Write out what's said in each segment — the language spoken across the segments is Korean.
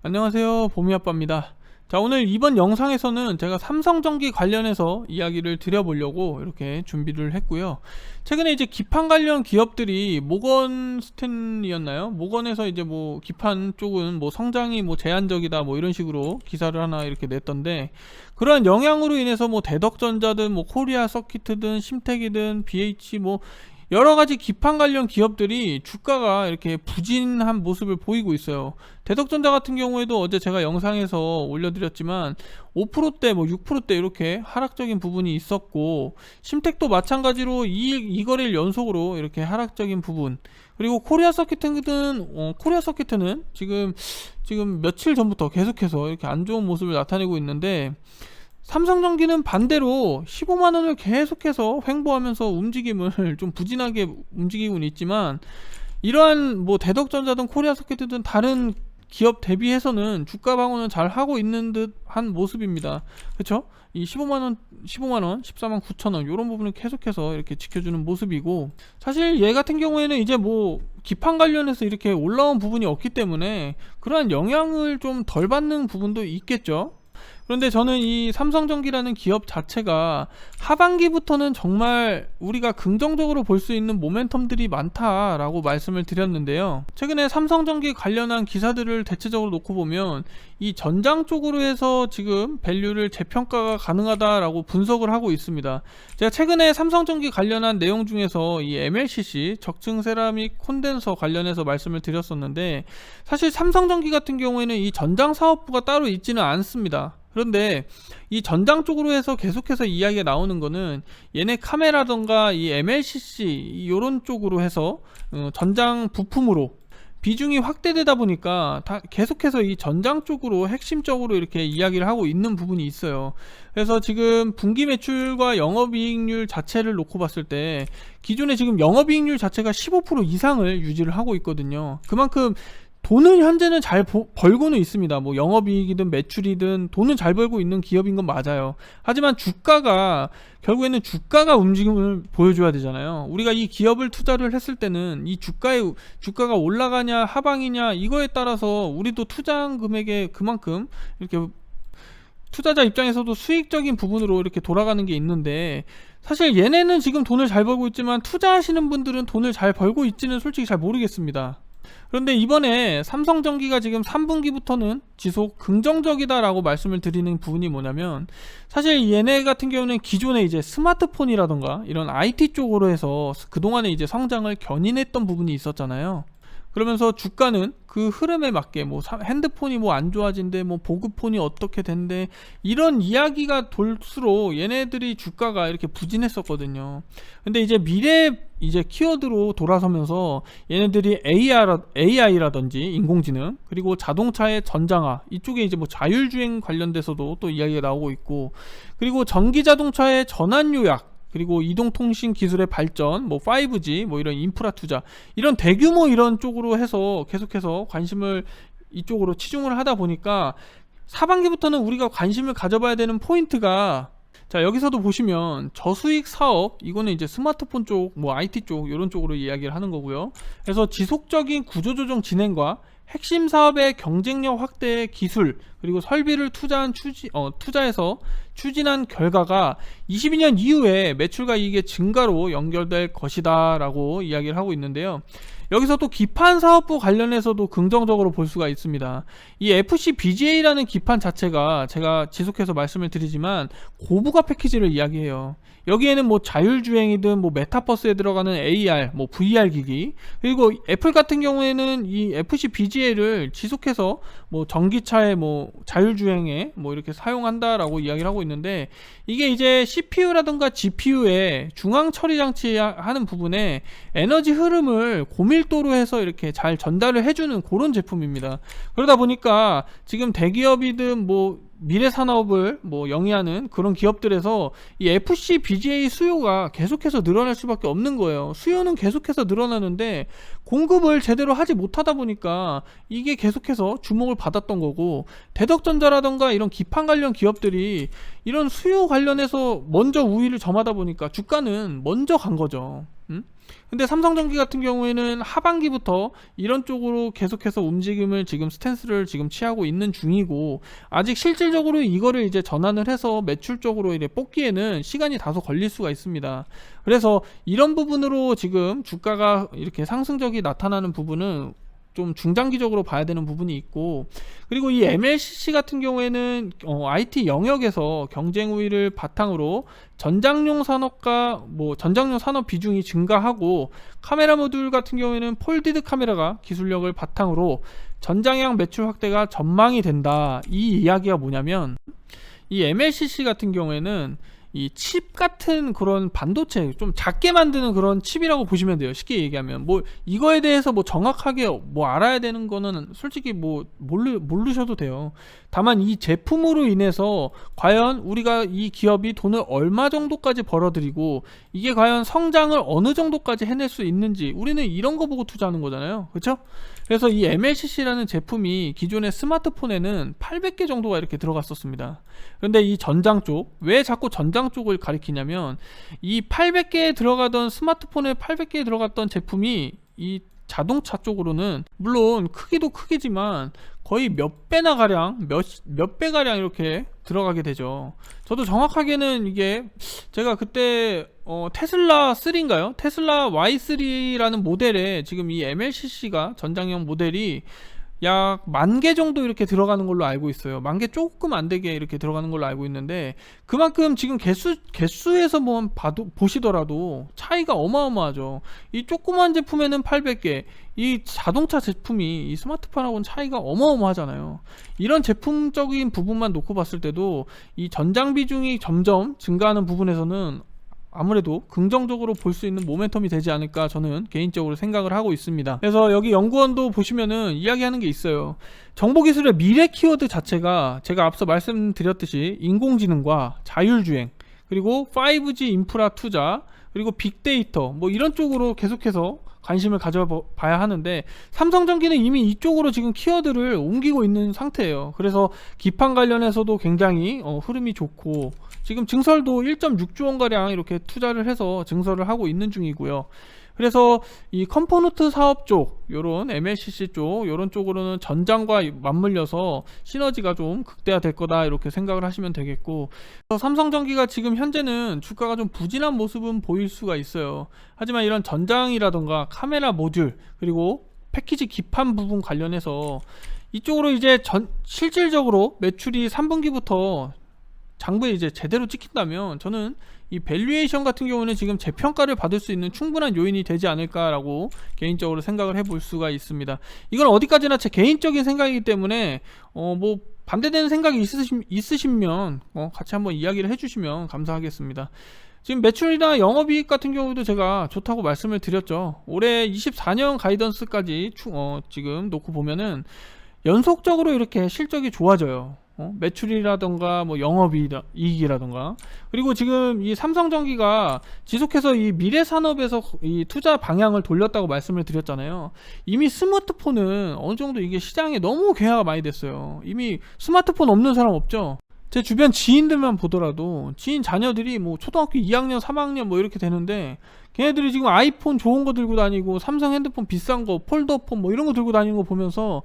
안녕하세요, 보미아빠입니다. 자, 오늘 이번 영상에서는 제가 삼성전기 관련해서 이야기를 드려보려고 이렇게 준비를 했고요. 최근에 이제 기판 관련 기업들이 모건 스탠이었나요? 모건에서 이제 뭐 기판 쪽은 뭐 성장이 뭐 제한적이다 뭐 이런 식으로 기사를 하나 이렇게 냈던데, 그러한 영향으로 인해서 뭐 대덕전자든 뭐 코리아 서키트든 심텍이든 BH 뭐 여러가지 기판 관련 기업들이 주가가 이렇게 부진한 모습을 보이고 있어요. 대덕전자 같은 경우에도 어제 제가 영상에서 올려드렸지만 5%대 뭐 6%대 이렇게 하락적인 부분이 있었고, 심텍도 마찬가지로 이거래일 연속으로 이렇게 하락적인 부분, 그리고 코리아 서키트는 지금 며칠 전부터 계속해서 이렇게 안 좋은 모습을 나타내고 있는데, 삼성전기는 반대로 15만원을 계속해서 횡보하면서 움직임을 좀 부진하게 움직이고는 있지만, 이러한 뭐 대덕전자든 코리아서킷이든 다른 기업 대비해서는 주가 방어는 잘 하고 있는 듯한 모습입니다. 그쵸? 이 15만원, 14만 9천원 이런 부분을 계속해서 이렇게 지켜주는 모습이고, 사실 얘 같은 경우에는 이제 뭐 기판 관련해서 이렇게 올라온 부분이 없기 때문에 그러한 영향을 좀 덜 받는 부분도 있겠죠. 그런데 저는 이 삼성전기라는 기업 자체가 하반기부터는 정말 우리가 긍정적으로 볼 수 있는 모멘텀들이 많다라고 말씀을 드렸는데요. 최근에 삼성전기 관련한 기사들을 대체적으로 놓고 보면 이 전장 쪽으로 해서 지금 밸류를 재평가가 가능하다라고 분석을 하고 있습니다. 제가 최근에 삼성전기 관련한 내용 중에서 이 MLCC 적층 세라믹 콘덴서 관련해서 말씀을 드렸었는데, 사실 삼성전기 같은 경우에는 이 전장 사업부가 따로 있지는 않습니다. 그런데 이 전장 쪽으로 해서 계속해서 이야기가 나오는 거는 얘네 카메라던가 이 MLCC 요런 쪽으로 해서 전장 부품으로 비중이 확대되다 보니까 다 계속해서 이 전장 쪽으로 핵심적으로 이렇게 이야기를 하고 있는 부분이 있어요. 그래서 지금 분기 매출과 영업이익률 자체를 놓고 봤을 때 기존에 지금 영업이익률 자체가 15% 이상을 유지를 하고 있거든요. 그만큼 돈을 현재는 잘 벌고는 있습니다. 뭐 영업이익이든 매출이든 돈은 잘 벌고 있는 기업인 건 맞아요. 하지만 주가가 결국에는 주가가 움직임을 보여줘야 되잖아요. 우리가 이 기업을 투자를 했을 때는 이 주가가 올라가냐 하방이냐 이거에 따라서 우리도 투자한 금액에 그만큼 이렇게 투자자 입장에서도 수익적인 부분으로 이렇게 돌아가는 게 있는데, 사실 얘네는 지금 돈을 잘 벌고 있지만 투자하시는 분들은 돈을 잘 벌고 있지는 솔직히 잘 모르겠습니다. 그런데 이번에 삼성전기가 지금 3분기부터는 지속 긍정적이다라고 말씀을 드리는 부분이 뭐냐면, 사실 얘네 같은 경우는 기존에 이제 스마트폰이라던가 이런 IT 쪽으로 해서 그동안에 이제 성장을 견인했던 부분이 있었잖아요. 그러면서 주가는 그 흐름에 맞게 뭐 핸드폰이 뭐 안 좋아진대, 뭐 보급폰이 어떻게 된대, 이런 이야기가 돌수록 얘네들이 주가가 이렇게 부진했었거든요. 근데 이제 미래 이제 키워드로 돌아서면서 얘네들이 AI라든지 인공지능, 그리고 자동차의 전장화 이쪽에 이제 뭐 자율주행 관련돼서도 또 이야기가 나오고 있고, 그리고 전기 자동차의 전환 요약, 그리고 이동통신 기술의 발전, 뭐 5G, 뭐 이런 인프라 투자, 이런 대규모 이런 쪽으로 해서 계속해서 관심을 이쪽으로 치중을 하다 보니까 하반기부터는 우리가 관심을 가져봐야 되는 포인트가, 자 여기서도 보시면 저수익 사업, 이거는 이제 스마트폰 쪽, 뭐 IT 쪽 이런 쪽으로 이야기를 하는 거고요. 그래서 지속적인 구조조정 진행과 핵심 사업의 경쟁력 확대의 기술, 그리고 설비를 투자해서 추진한 결과가 22년 이후에 매출과 이익의 증가로 연결될 것이다 라고 이야기를 하고 있는데요. 여기서 또 기판 사업부 관련해서도 긍정적으로 볼 수가 있습니다. 이 FC BGA라는 기판 자체가 제가 지속해서 말씀을 드리지만 고부가 패키지를 이야기해요. 여기에는 뭐 자율주행이든 뭐 메타버스에 들어가는 AR, 뭐 VR 기기, 그리고 애플 같은 경우에는 이 FC BGA를 지속해서 뭐 전기차에 뭐 자율주행에 뭐 이렇게 사용한다라고 이야기를 하고 있는데, 이게 이제 CPU라든가 GPU에 중앙 처리 장치 하는 부분에 에너지 흐름을 고밀도로 해서 이렇게 잘 전달을 해주는 그런 제품입니다. 그러다 보니까 지금 대기업이든 뭐 미래 산업을 뭐 영위하는 그런 기업들에서 이 FC BGA 수요가 계속해서 늘어날 수밖에 없는 거예요. 수요는 계속해서 늘어나는데 공급을 제대로 하지 못하다 보니까 이게 계속해서 주목을 받았던 거고, 대덕전자라던가 이런 기판 관련 기업들이 이런 수요 관련해서 먼저 우위를 점하다 보니까 주가는 먼저 간 거죠. 근데 삼성전기 같은 경우에는 하반기부터 이런 쪽으로 계속해서 움직임을 지금 스탠스를 지금 취하고 있는 중이고, 아직 실질적으로 이거를 이제 전환을 해서 매출 쪽으로 이제 뽑기에는 시간이 다소 걸릴 수가 있습니다. 그래서 이런 부분으로 지금 주가가 이렇게 상승적이 나타나는 부분은 좀 중장기적으로 봐야 되는 부분이 있고, 그리고 이 MLCC 같은 경우에는 IT 영역에서 경쟁 우위를 바탕으로 전장용 산업과 전장용 산업 비중이 증가하고, 카메라 모듈 같은 경우에는 폴디드 카메라가 기술력을 바탕으로 전장형 매출 확대가 전망이 된다. 이 이야기가 뭐냐면, 이 MLCC 같은 경우에는 이 칩 같은 그런 반도체 좀 작게 만드는 그런 칩이라고 보시면 돼요. 쉽게 얘기하면 이거에 대해서 정확하게 알아야 되는 거는 솔직히 모르셔도 돼요. 다만 이 제품으로 인해서 과연 우리가 이 기업이 돈을 얼마 정도까지 벌어들이고 이게 과연 성장을 어느 정도까지 해낼 수 있는지, 우리는 이런 거 보고 투자하는 거잖아요. 그렇죠? 그래서 이 MLCC라는 제품이 기존의 스마트폰에는 800개 정도가 이렇게 들어갔었습니다. 그런데 이 전장 쪽, 왜 자꾸 전장 쪽을 가리키냐면, 이 800개에 들어가던 스마트폰에 800개에 들어갔던 제품이 이 자동차 쪽으로는 물론 크기도 크기지만 거의 몇 배나 가량, 몇 배 가량 이렇게 들어가게 되죠. 저도 정확하게는 이게 제가 그때 테슬라 3인가요? 테슬라 Y3라는 모델에 지금 이 MLCC가 전장형 모델이 약 10,000개 정도 이렇게 들어가는 걸로 알고 있어요. 10,000개 조금 안 되게 이렇게 들어가는 걸로 알고 있는데, 그만큼 지금 개수에서 보시더라도 차이가 어마어마하죠. 이 조그만 제품에는 800개, 이 자동차 제품이 이 스마트폰하고는 차이가 어마어마하잖아요. 이런 제품적인 부분만 놓고 봤을 때도 이 전장 비중이 점점 증가하는 부분에서는 아무래도 긍정적으로 볼 수 있는 모멘텀이 되지 않을까, 저는 개인적으로 생각을 하고 있습니다. 그래서 여기 연구원도 보시면은 이야기하는 게 있어요. 정보기술의 미래 키워드 자체가 제가 앞서 말씀드렸듯이 인공지능과 자율주행, 그리고 5G 인프라 투자, 그리고 빅데이터 이런 쪽으로 계속해서 관심을 가져봐야 하는데, 삼성전기는 이미 이쪽으로 지금 키워드를 옮기고 있는 상태예요. 그래서 기판 관련해서도 굉장히 흐름이 좋고, 지금 증설도 1.6조 원가량 이렇게 투자를 해서 증설을 하고 있는 중이고요. 그래서 이 컴포넌트 사업 쪽, 요런 MLCC 쪽, 요런 쪽으로는 전장과 맞물려서 시너지가 좀 극대화될 거다, 이렇게 생각을 하시면 되겠고, 삼성전기가 지금 현재는 주가가 좀 부진한 모습은 보일 수가 있어요. 하지만 이런 전장이라던가 카메라 모듈, 그리고 패키지 기판 부분 관련해서 이쪽으로 이제 실질적으로 매출이 3분기부터 장부에 이제 제대로 찍힌다면, 저는 이 밸류에이션 같은 경우는 지금 재평가를 받을 수 있는 충분한 요인이 되지 않을까라고 개인적으로 생각을 해볼 수가 있습니다. 이건 어디까지나 제 개인적인 생각이기 때문에 반대되는 생각이 있으시면 같이 한번 이야기를 해주시면 감사하겠습니다. 지금 매출이나 영업이익 같은 경우도 제가 좋다고 말씀을 드렸죠. 올해 24년 가이던스까지 지금 놓고 보면은 연속적으로 이렇게 실적이 좋아져요. 매출이라던가 영업이익이라던가. 그리고 지금 이 삼성전기가 지속해서 이 미래산업에서 이 투자 방향을 돌렸다고 말씀을 드렸잖아요. 이미 스마트폰은 어느 정도 이게 시장에 너무 괴화가 많이 됐어요. 이미 스마트폰 없는 사람 없죠. 제 주변 지인들만 보더라도 지인 자녀들이 초등학교 2학년 3학년 이렇게 되는데, 걔네들이 지금 아이폰 좋은 거 들고 다니고 삼성 핸드폰 비싼 거, 폴더폰 이런 거 들고 다니는 거 보면서,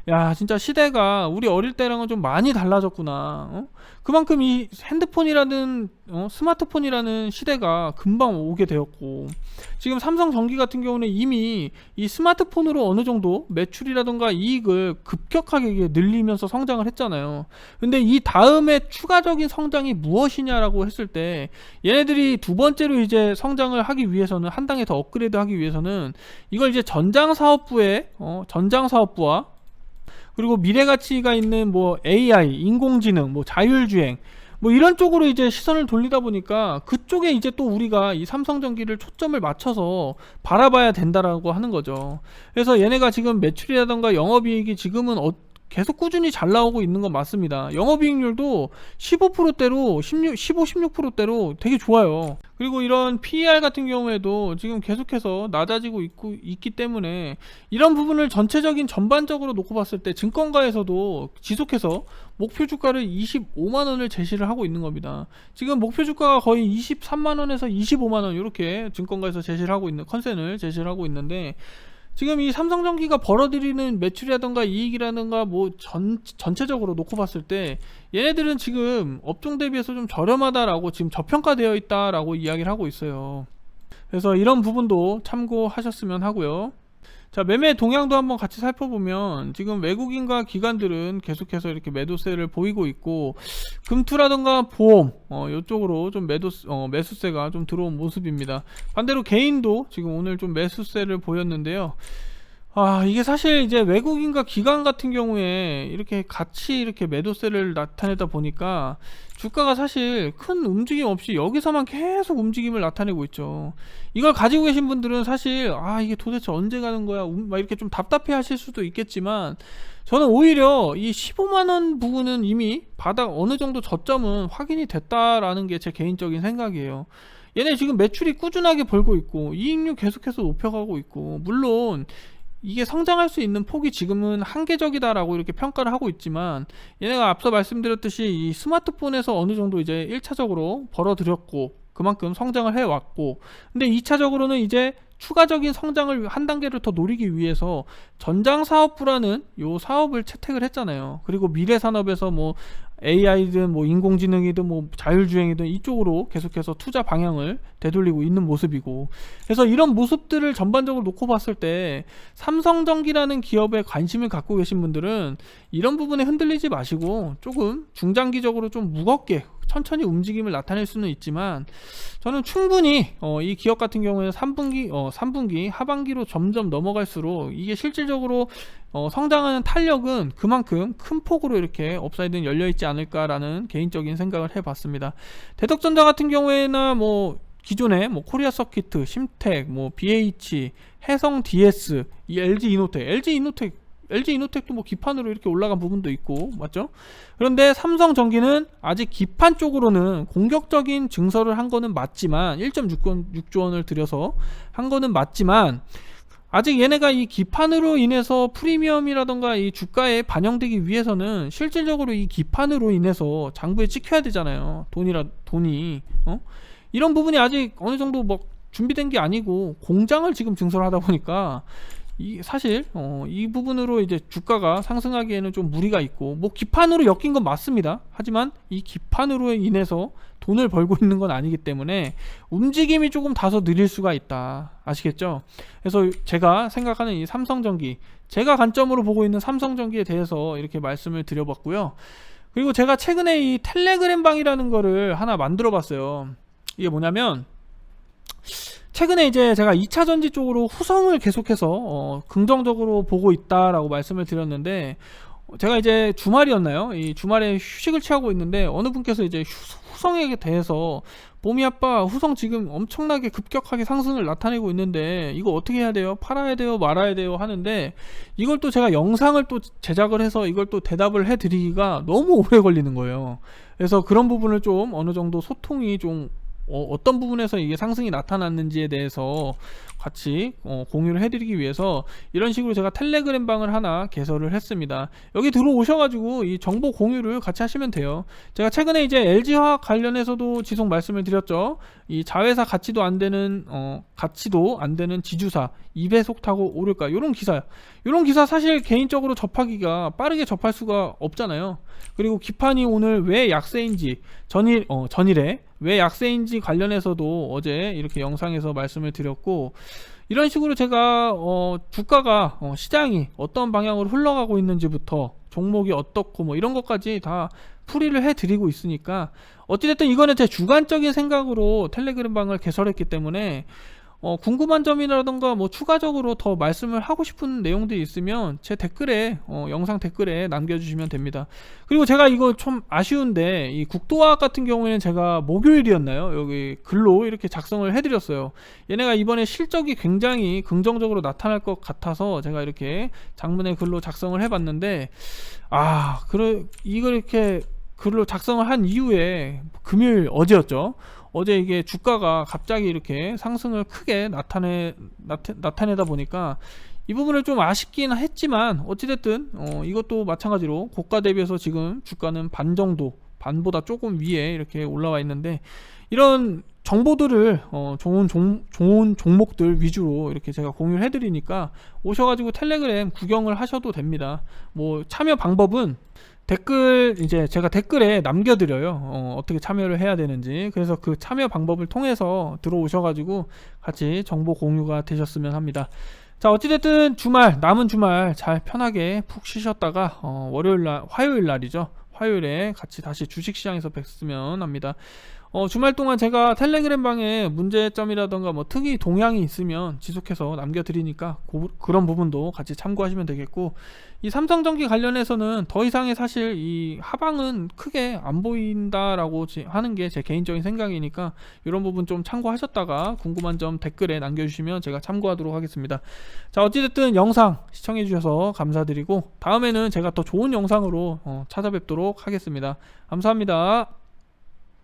야, 진짜 시대가 우리 어릴 때랑은 좀 많이 달라졌구나. 그만큼 이 핸드폰이라는 스마트폰이라는 시대가 금방 오게 되었고, 지금 삼성전기 같은 경우는 이미 이 스마트폰으로 어느 정도 매출이라던가 이익을 급격하게 늘리면서 성장을 했잖아요. 근데 이 다음에 추가적인 성장이 무엇이냐라고 했을 때, 얘네들이 두 번째로 이제 성장을 하기 위해서는, 한 단계 더 업그레이드 하기 위해서는 이걸 이제 전장사업부의 전장사업부와, 그리고 미래가치가 있는 AI, 인공지능, 자율주행 이런 쪽으로 이제 시선을 돌리다 보니까, 그쪽에 이제 또 우리가 이 삼성전기를 초점을 맞춰서 바라봐야 된다라고 하는 거죠. 그래서 얘네가 지금 매출이라던가 영업이익이 지금은 계속 꾸준히 잘 나오고 있는 건 맞습니다. 영업이익률도 15%대로 16%대로 되게 좋아요. 그리고 이런 PER 같은 경우에도 지금 계속해서 낮아지고 있기 때문에 이런 부분을 전반적으로 놓고 봤을 때 증권가에서도 지속해서 목표 주가를 25만원을 제시를 하고 있는 겁니다. 지금 목표 주가가 거의 23만원에서 25만원 이렇게 증권가에서 제시를 하고 있는 컨센을 제시를 하고 있는데, 지금 이 삼성전기가 벌어들이는 매출이라던가 이익이라던가 뭐 전체적으로 놓고 봤을 때 얘네들은 지금 업종 대비해서 좀 저렴하다라고, 지금 저평가되어 있다라고 이야기를 하고 있어요. 그래서 이런 부분도 참고하셨으면 하고요. 자, 매매 동향도 한번 같이 살펴보면 지금 외국인과 기관들은 계속해서 이렇게 매도세를 보이고 있고, 금투라던가 보험 이쪽으로 좀 매수세가 좀 들어온 모습입니다. 반대로 개인도 지금 오늘 좀 매수세를 보였는데요. 이게 사실 이제 외국인과 기관 같은 경우에 이렇게 같이 이렇게 매도세를 나타내다 보니까 주가가 사실 큰 움직임 없이 여기서만 계속 움직임을 나타내고 있죠. 이걸 가지고 계신 분들은 사실 이게 도대체 언제 가는 거야 막 이렇게 좀 답답해 하실 수도 있겠지만, 저는 오히려 이 15만원 부분은 이미 바닥 어느 정도 저점은 확인이 됐다라는 게 제 개인적인 생각이에요. 얘네 지금 매출이 꾸준하게 벌고 있고 이익률 계속해서 높여가고 있고, 물론 이게 성장할 수 있는 폭이 지금은 한계적이다라고 이렇게 평가를 하고 있지만, 얘네가 앞서 말씀드렸듯이 이 스마트폰에서 어느 정도 이제 1차적으로 벌어들였고 그만큼 성장을 해왔고, 근데 2차적으로는 이제 추가적인 성장을 한 단계를 더 노리기 위해서 전장사업부라는 요 사업을 채택을 했잖아요. 그리고 미래산업에서 뭐 AI든 뭐 인공지능이든 뭐 자율주행이든 이쪽으로 계속해서 투자 방향을 되돌리고 있는 모습이고, 그래서 이런 모습들을 전반적으로 놓고 봤을 때 삼성전기라는 기업에 관심을 갖고 계신 분들은 이런 부분에 흔들리지 마시고 조금 중장기적으로 좀 무겁게 천천히 움직임을 나타낼 수는 있지만, 저는 충분히 이 기업 같은 경우에는 3분기 하반기로 점점 넘어갈수록 이게 실질적으로 성장하는 탄력은 그만큼 큰 폭으로 이렇게 업사이드는 열려있지 않을까라는 개인적인 생각을 해봤습니다. 대덕전자 같은 경우에는 뭐 기존에 뭐 코리아 서키트, 심텍, 뭐 BH, 해성 DS, 이 LG 이노텍도 뭐 기판으로 이렇게 올라간 부분도 있고 맞죠? 그런데 삼성전기는 아직 기판 쪽으로는 공격적인 증설을 한 거는 맞지만, 1.6조 원을 들여서 한 거는 맞지만, 아직 얘네가 이 기판으로 인해서 프리미엄이라던가 이 주가에 반영되기 위해서는 실질적으로 이 기판으로 인해서 장부에 찍혀야 되잖아요. 돈이 이런 부분이 아직 어느 정도 뭐 준비된 게 아니고 공장을 지금 증설하다 보니까 사실 이 부분으로 이제 주가가 상승하기에는 좀 무리가 있고, 뭐 기판으로 엮인 건 맞습니다. 하지만 이 기판으로 인해서 돈을 벌고 있는 건 아니기 때문에 움직임이 조금 다소 느릴 수가 있다. 아시겠죠? 그래서 제가 생각하는 이 삼성전기, 제가 관점으로 보고 있는 삼성전기에 대해서 이렇게 말씀을 드려봤고요. 그리고 제가 최근에 이 텔레그램 방이라는 거를 하나 만들어 봤어요. 이게 뭐냐면, 최근에 이제 제가 2차전지 쪽으로 후성을 계속해서 긍정적으로 보고 있다라고 말씀을 드렸는데, 제가 이제 주말이었나요? 이 주말에 휴식을 취하고 있는데 어느 분께서 이제 후성에 대해서 봄이 아빠 후성 지금 엄청나게 급격하게 상승을 나타내고 있는데 이거 어떻게 해야 돼요? 팔아야 돼요? 말아야 돼요? 하는데, 이걸 또 제가 영상을 또 제작을 해서 이걸 또 대답을 해드리기가 너무 오래 걸리는 거예요. 그래서 그런 부분을 좀 어느 정도 소통이 좀 어떤 부분에서 이게 상승이 나타났는지에 대해서 같이 공유를 해드리기 위해서 이런 식으로 제가 텔레그램 방을 하나 개설을 했습니다. 여기 들어오셔가지고 이 정보 공유를 같이 하시면 돼요. 제가 최근에 이제 LG화학 관련해서도 지속 말씀을 드렸죠. 이 자회사 가치도 안 되는 지주사 2배속 타고 오를까, 요런 기사 사실 개인적으로 접하기가 빠르게 접할 수가 없잖아요. 그리고 기판이 오늘 왜 약세인지, 전일에 왜 약세인지 관련해서도 어제 이렇게 영상에서 말씀을 드렸고, 이런 식으로 제가 주가가 시장이 어떤 방향으로 흘러가고 있는지부터 종목이 어떻고 뭐 이런 것까지 다 풀이를 해드리고 있으니까, 어찌됐든 이거는 제 주관적인 생각으로 텔레그램 방을 개설했기 때문에 궁금한 점이라던가 뭐 추가적으로 더 말씀을 하고 싶은 내용들이 있으면 제 댓글에 영상 댓글에 남겨주시면 됩니다. 그리고 제가 이거 좀 아쉬운데 이 국도화학 같은 경우에는 제가 목요일이었나요? 여기 글로 이렇게 작성을 해드렸어요. 얘네가 이번에 실적이 굉장히 긍정적으로 나타날 것 같아서 제가 이렇게 장문의 글로 작성을 해봤는데 그래 이걸 이렇게 글로 작성을 한 이후에 금요일 어제였죠. 어제 이게 주가가 갑자기 이렇게 상승을 크게 나타내다 보니까 이 부분을 좀 아쉽긴 했지만 어찌됐든 이것도 마찬가지로 고가 대비해서 지금 주가는 반 정도, 반보다 조금 위에 이렇게 올라와 있는데, 이런 정보들을 좋은 종목들 위주로 이렇게 제가 공유를 해드리니까 오셔가지고 텔레그램 구경을 하셔도 됩니다. 뭐 참여 방법은 이제 제가 댓글에 남겨드려요. 어떻게 참여를 해야 되는지. 그래서 그 참여 방법을 통해서 들어오셔가지고 같이 정보 공유가 되셨으면 합니다. 자, 어찌됐든 남은 주말 잘 편하게 푹 쉬셨다가 화요일 날이죠. 화요일에 같이 다시 주식시장에서 뵀으면 합니다. 주말 동안 제가 텔레그램 방에 문제점이라던가 뭐 특이 동향이 있으면 지속해서 남겨드리니까 그런 부분도 같이 참고하시면 되겠고, 이 삼성전기 관련해서는 더 이상의 사실 이 하방은 크게 안 보인다라고 하는 게 제 개인적인 생각이니까 이런 부분 좀 참고하셨다가 궁금한 점 댓글에 남겨주시면 제가 참고하도록 하겠습니다. 자, 어찌됐든 영상 시청해주셔서 감사드리고 다음에는 제가 더 좋은 영상으로 찾아뵙도록 하겠습니다. 감사합니다.